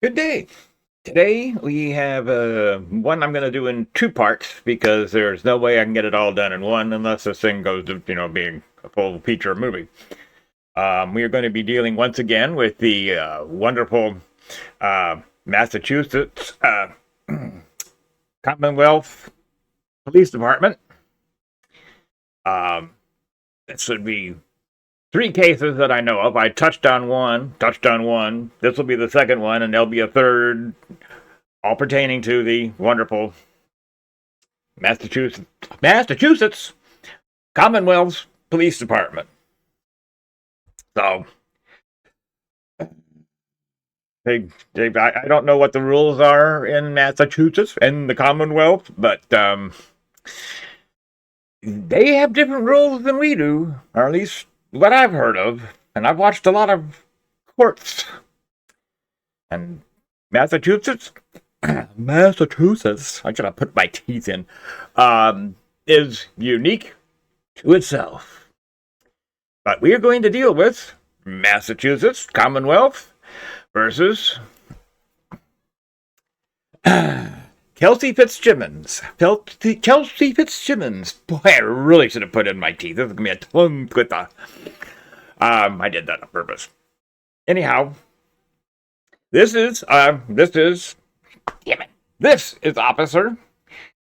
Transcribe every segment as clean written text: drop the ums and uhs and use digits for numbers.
Good day. Today we have one I'm going to do in two parts because there's no way I can get it all done in one unless this thing goes to, being a full feature movie. We are going to be dealing once again with the wonderful Massachusetts Commonwealth Police Department. This would be three cases that I know of. I touched on one. This will be the second one, and there'll be a third, all pertaining to the wonderful Massachusetts Commonwealth Police Department. So, I don't know what the rules are in Massachusetts and the Commonwealth, but they have different rules than we do, or at least what I've heard of. And I've watched a lot of courts. And Massachusetts, I should have put my teeth in, is unique to itself. But we are going to deal with Massachusetts Commonwealth versus Kelsey Fitzsimmons. Kelsey Fitzsimmons. Boy, I really should have put in my teeth. This is going to be a tongue twister. I did that on purpose. Anyhow, this is Officer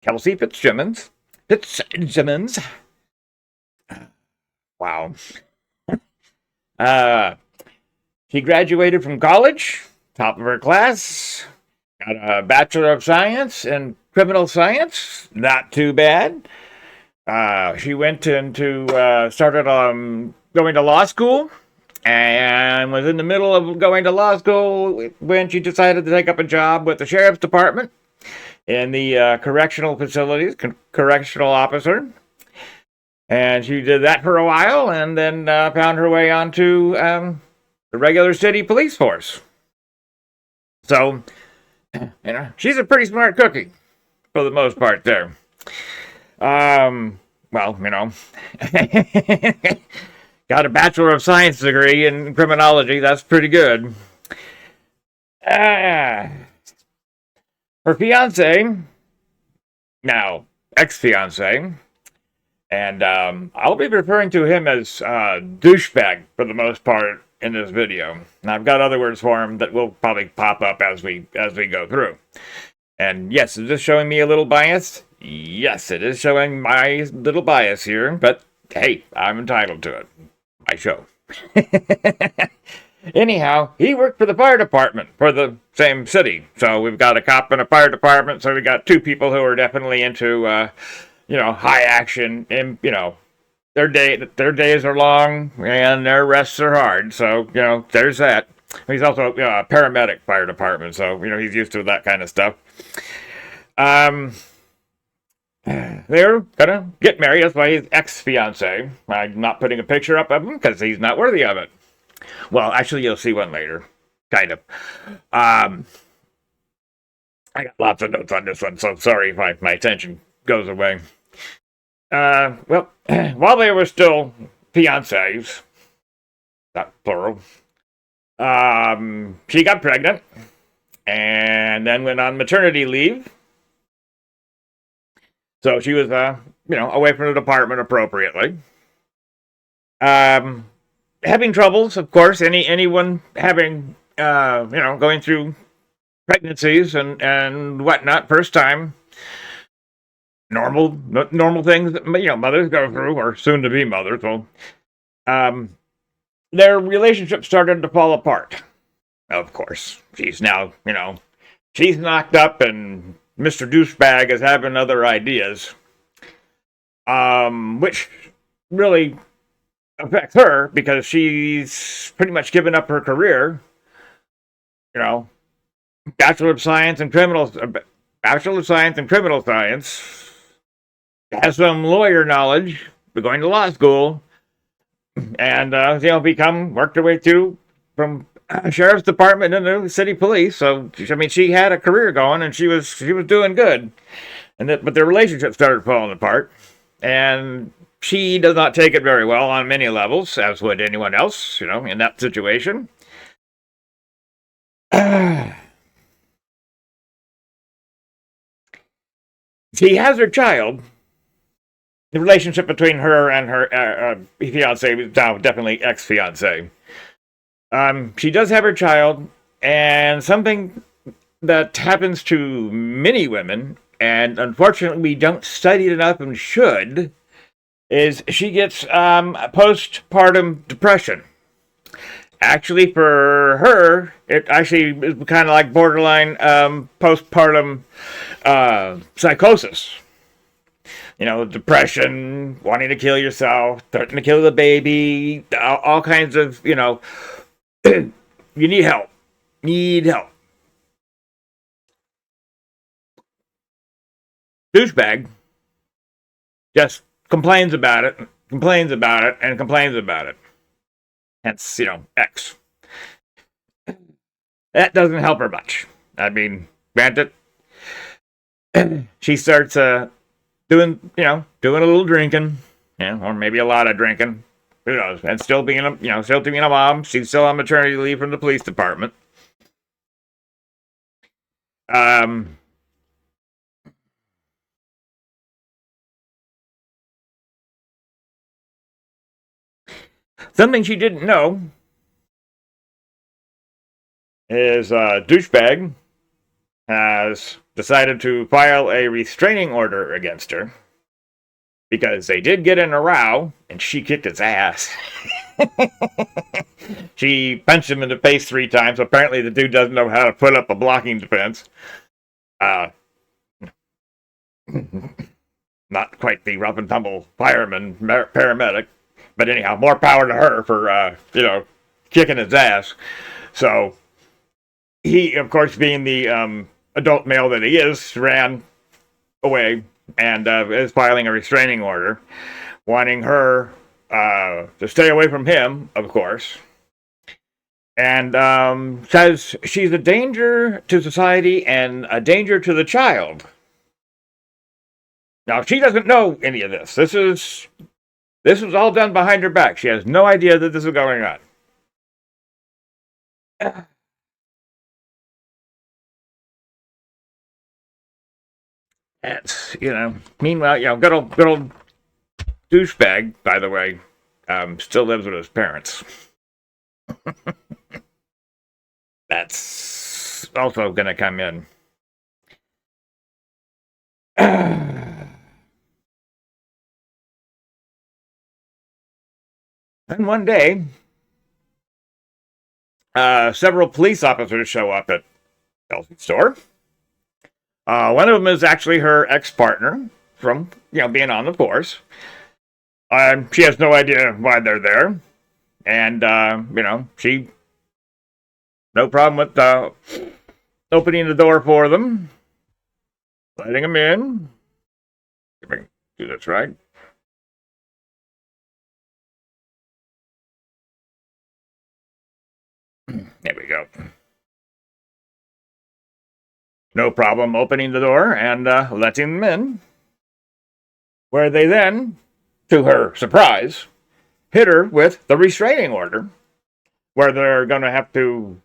Kelsey Fitzsimmons. Wow. She graduated from college, top of her class, got a Bachelor of Science in Criminal Science. Not too bad. She went started going to law school, and was in the middle of going to law school when she decided to take up a job with the Sheriff's Department in the correctional facilities, correctional officer. And she did that for a while, and then found her way onto the regular city police force. So, she's a pretty smart cookie, for the most part there. Well, got a Bachelor of Science degree in criminology. That's pretty good. Her fiance, now ex-fiance, and I'll be referring to him as douchebag for the most part in this video. And I've got other words for him that will probably pop up as we go through. And yes, is this showing me a little bias? Yes, it is showing my little bias here, but hey, I'm entitled to it. My show. Anyhow, he worked for the fire department for the same city. So we've got a cop and a fire department, so we got two people who are definitely into high action, and their days are long and their rests are hard. So there's that. He's also a paramedic fire department, so he's used to that kind of stuff. They're gonna get married. That's why he's ex-fiance. I'm not putting a picture up of him because he's not worthy of it. Well, actually, you'll see one later. Kind of. I got lots of notes on this one, so sorry if my attention goes away. Well, while they were still fiancés, not plural, she got pregnant and then went on maternity leave. So she was, away from the department appropriately. Having troubles, of course. Anyone having, going through pregnancies and whatnot, first time. Normal things that mothers go through, or soon to be mothers. Well, their relationship started to fall apart. Of course, she's now, she's knocked up, and Mr. Douchebag is having other ideas, which really affects her because she's pretty much given up her career. Bachelor of Science in Criminal Science. Has some lawyer knowledge, going to law school, and worked her way through from sheriff's department into city police. So she had a career going, and she was doing good, but their relationship started falling apart, and she does not take it very well on many levels, as would anyone else, in that situation. She has her child. The relationship between her and her fiance, now definitely ex-fiance. She does have her child, and something that happens to many women, and unfortunately we don't study it enough and should, is she gets postpartum depression. Actually, for her, it actually is kind of like borderline postpartum psychosis. You know, depression, wanting to kill yourself, threatening to kill the baby, all kinds of, you need help. Need help. Douchebag just complains about it, complains about it, and complains about it. Hence, X. That doesn't help her much. I mean, granted, she starts doing a little drinking, or maybe a lot of drinking. Who knows? And still being a mom. She's still on maternity leave from the police department. Something she didn't know is douchebag has decided to file a restraining order against her because they did get in a row and she kicked his ass. She punched him in the face 3 times. Apparently the dude doesn't know how to put up a blocking defense. Not quite the rough and tumble fireman paramedic, but anyhow, more power to her for kicking his ass. So he, of course, being the adult male that he is, ran away and is filing a restraining order, wanting her to stay away from him, of course, and says she's a danger to society and a danger to the child. Now, she doesn't know any of this. This was all done behind her back. She has no idea that this is going on. That's, meanwhile, good old douchebag, by the way, still lives with his parents. That's also going to come in. And one day, several police officers show up at Kelsey's store. One of them is actually her ex-partner from, being on the force. She has no idea why they're there. And, she, no problem with opening the door for them, letting them in. If I can do this right. There we go. No problem opening the door and letting them in. Where they then, to her surprise, hit her with the restraining order, where they're going to have to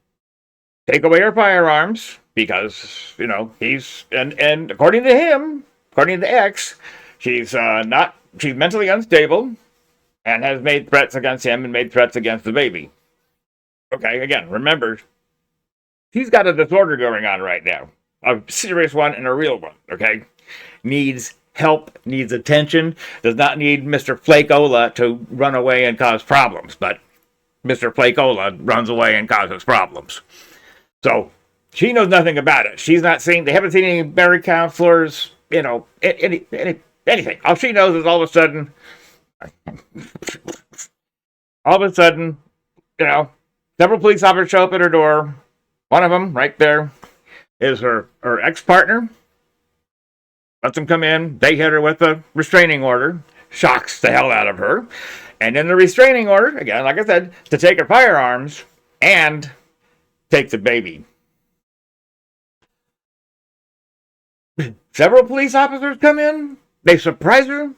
take away her firearms because, he's, and according to him, according to X, she's mentally unstable and has made threats against him and made threats against the baby. Okay, again, remember, she's got a disorder going on right now. A serious one and a real one, okay? Needs help, needs attention, does not need Mr. Flakeola to run away and cause problems, but Mr. Flakeola runs away and causes problems. So, she knows nothing about it. She's not seen, they haven't seen any marriage counselors, anything. All she knows is all of a sudden, several police officers show up at her door. One of them, right there, is her ex-partner. Lets them come in. They hit her with a restraining order. Shocks the hell out of her. And in the restraining order, again, like I said, to take her firearms and take the baby. Several police officers come in. They surprise her.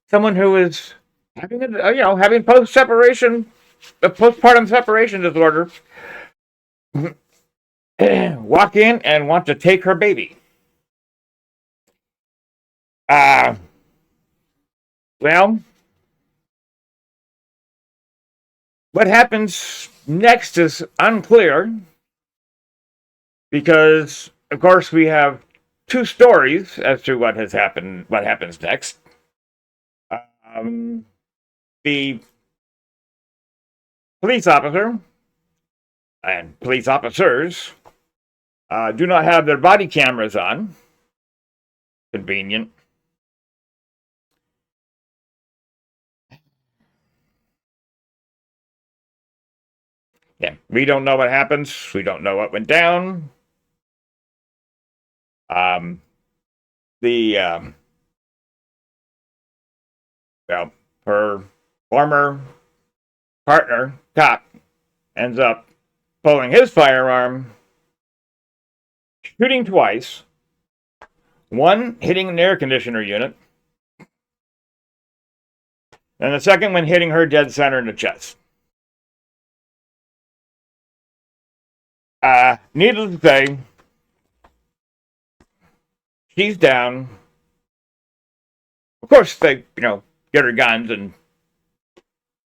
Someone who is having postpartum separation disorder walk in and want to take her baby. Uh, well, what happens next is unclear because, of course, we have two stories as to what has happened, what happens next. Um, the police officer and police officers do not have their body cameras on. Convenient. Yeah, we don't know what happens. We don't know what went down. Um, the well, her former partner, cop, ends up pulling his firearm, shooting twice, one hitting an air conditioner unit, and the second one hitting her dead center in the chest. Needless to say, she's down. Of course, they, get her guns and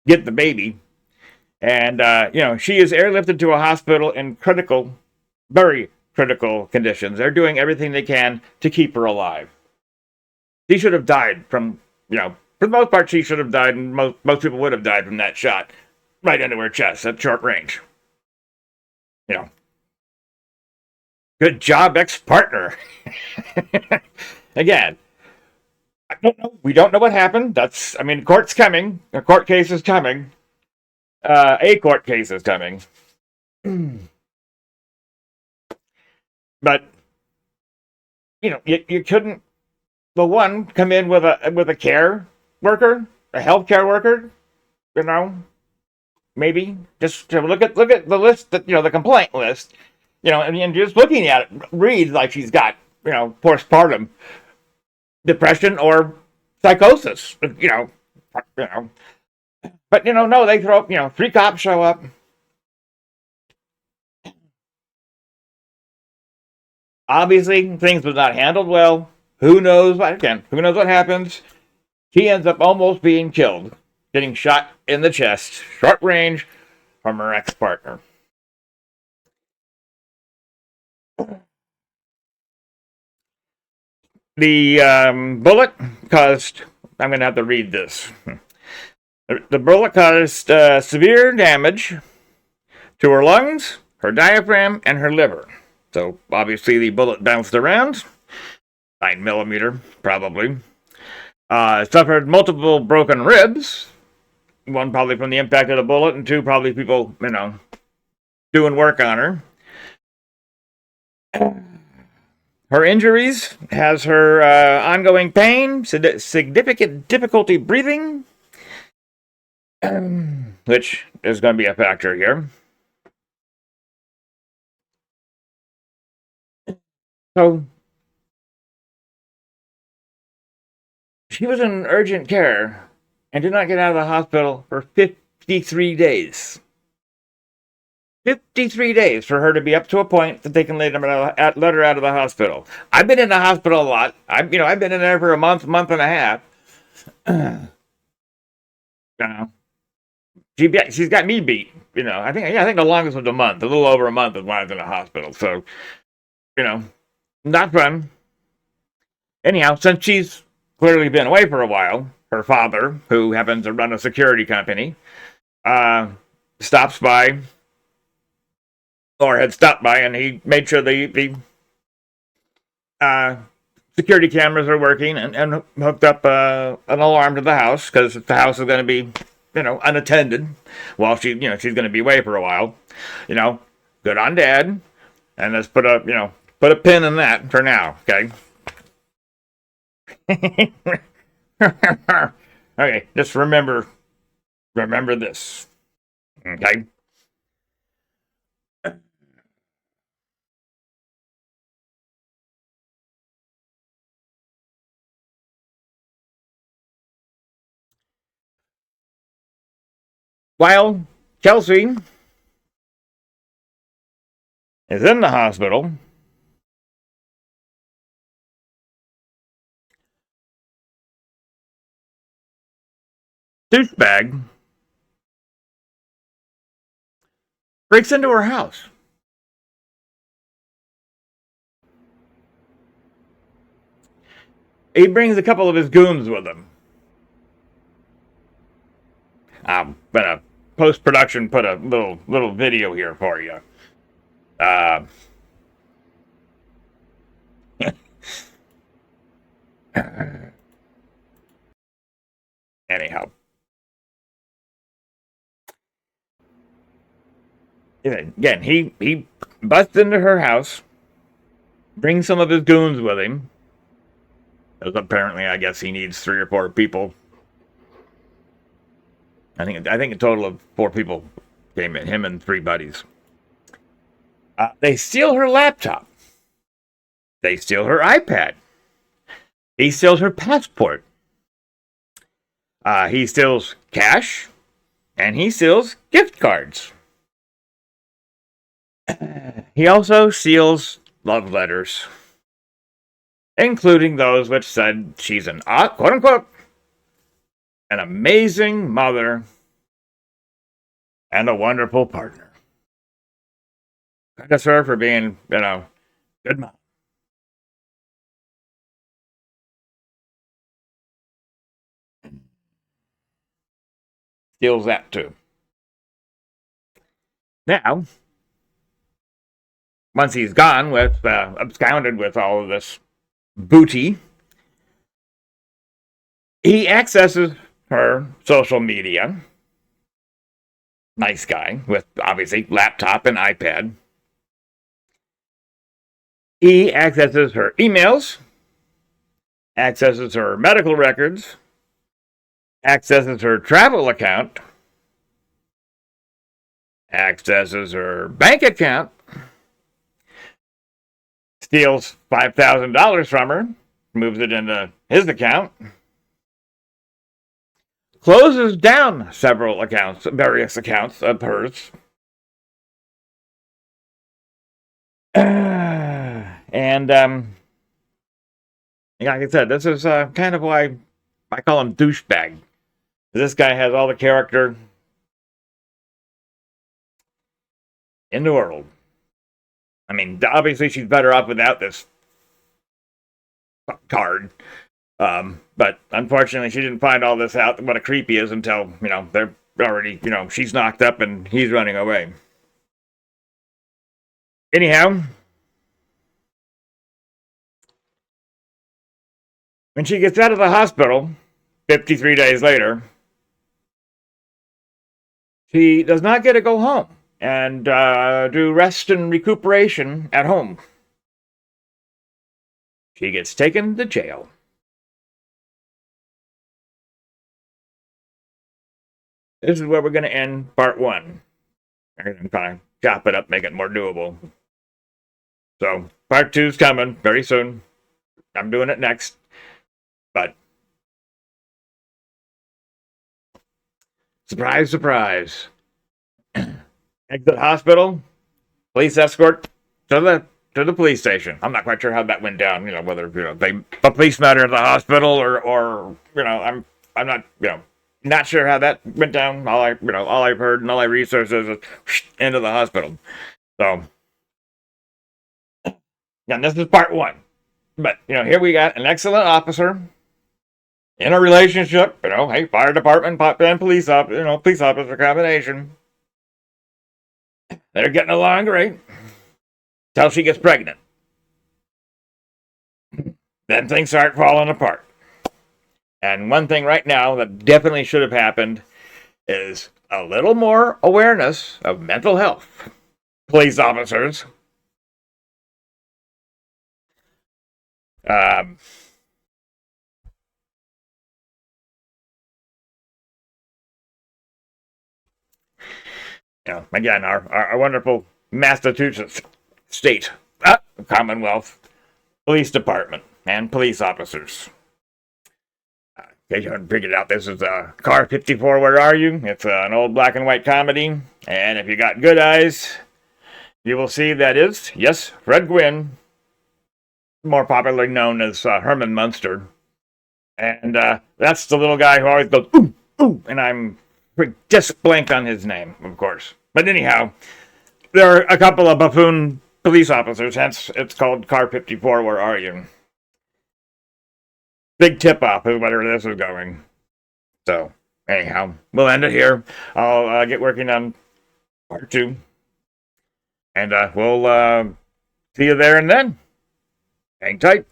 get the baby. And, she is airlifted to a hospital in critical, very critical conditions. They're doing everything they can to keep her alive. She should have died from, for the most part, she should have died, and most people would have died from that shot right into her chest at short range. Good job, ex-partner. Again, I don't know. We don't know what happened. Court's coming. A court case is coming. A court case is coming. But you couldn't. The one come in with a care worker, a healthcare worker. Maybe just to look at the list, that the complaint list. And just looking at it reads like she's got postpartum depression or psychosis. But no, they throw up. 3 cops show up. Obviously, things was not handled well. Who knows what happens? He ends up almost being killed, getting shot in the chest, short range, from her ex-partner. The bullet caused. I'm going to have to read this. The bullet caused severe damage to her lungs, her diaphragm, and her liver. So obviously the bullet bounced around. 9mm, probably. Suffered multiple broken ribs. One probably from the impact of the bullet, and 2 probably people, doing work on her. Her injuries has her ongoing pain, significant difficulty breathing, which is going to be a factor here. So she was in urgent care and did not get out of the hospital for 53 days. 53 days for her to be up to a point that they can let her out of the hospital. I've been in the hospital a lot. I've been in there for a month and a half. She's got me beat. I think the longest was a month, a little over a month, is when I was in the hospital. So, not fun. Anyhow, since she's clearly been away for a while, her father, who happens to run a security company, stops by, or had stopped by, and he made sure the security cameras are working, and hooked up an alarm to the house, because the house is going to be, unattended while she's going to be away for a while. Good on Dad, and let's put a pin in that for now, okay? Okay, just remember this, okay? While Kelsey is in the hospital, douchebag breaks into her house. He brings a couple of his goons with him. I'm gonna post production put a little video here for you. Uh, anyhow, again, he busts into her house, brings some of his goons with him. Because apparently, I guess he needs 3 or 4 people. I think a total of 4 people came in, him and 3 buddies. They steal her laptop. They steal her iPad. He steals her passport. He steals cash, and he steals gift cards. He also steals love letters, including those which said she's an quote unquote an amazing mother and a wonderful partner. Credit her for being, good mom. Steals that too. Now, once he's gone with absconded with all of this booty, he accesses her social media. Nice guy with obviously laptop and iPad. He accesses her emails, accesses her medical records, accesses her travel account, accesses her bank account, steals $5,000 from her, moves it into his account, closes down various accounts of hers. And like I said, this is kind of why I call him douchebag. This guy has all the character in the world. I mean, obviously she's better off without this card. But unfortunately, she didn't find all this out, what a creep he is, until, they're already, she's knocked up and he's running away. Anyhow, when she gets out of the hospital 53 days later, she does not get to go home and do rest and recuperation at home. She gets taken to jail. This is where we're going to end part 1. I'm going to kind of chop it up, make it more doable. So, part 2 is coming very soon. I'm doing it next. But, surprise, surprise. Exit hospital, police escort to the police station. I'm not quite sure how that went down, whether, the police met her at the hospital or I'm not sure how that went down. All I've heard and all I researched is into the hospital. So, and this is part 1. But, here we got an excellent officer in a relationship, hey, fire department, and police officer combination. They're getting along great till she gets pregnant. Then things start falling apart. And one thing right now that definitely should have happened is a little more awareness of mental health. Police officers. Again, our wonderful Massachusetts state, Commonwealth Police Department and police officers. In case you haven't figured out, this is Car 54, Where Are You? It's an old black and white comedy. And if you got good eyes, you will see that is, yes, Fred Gwynn, more popularly known as Herman Munster. And that's the little guy who always goes, ooh, Ooh, and I'm just blank on his name, of course. But anyhow, there are a couple of buffoon police officers, hence it's called Car 54, Where Are You? Big tip-off is where this is going. So, anyhow, we'll end it here. I'll get working on part 2. And we'll see you there and then. Hang tight.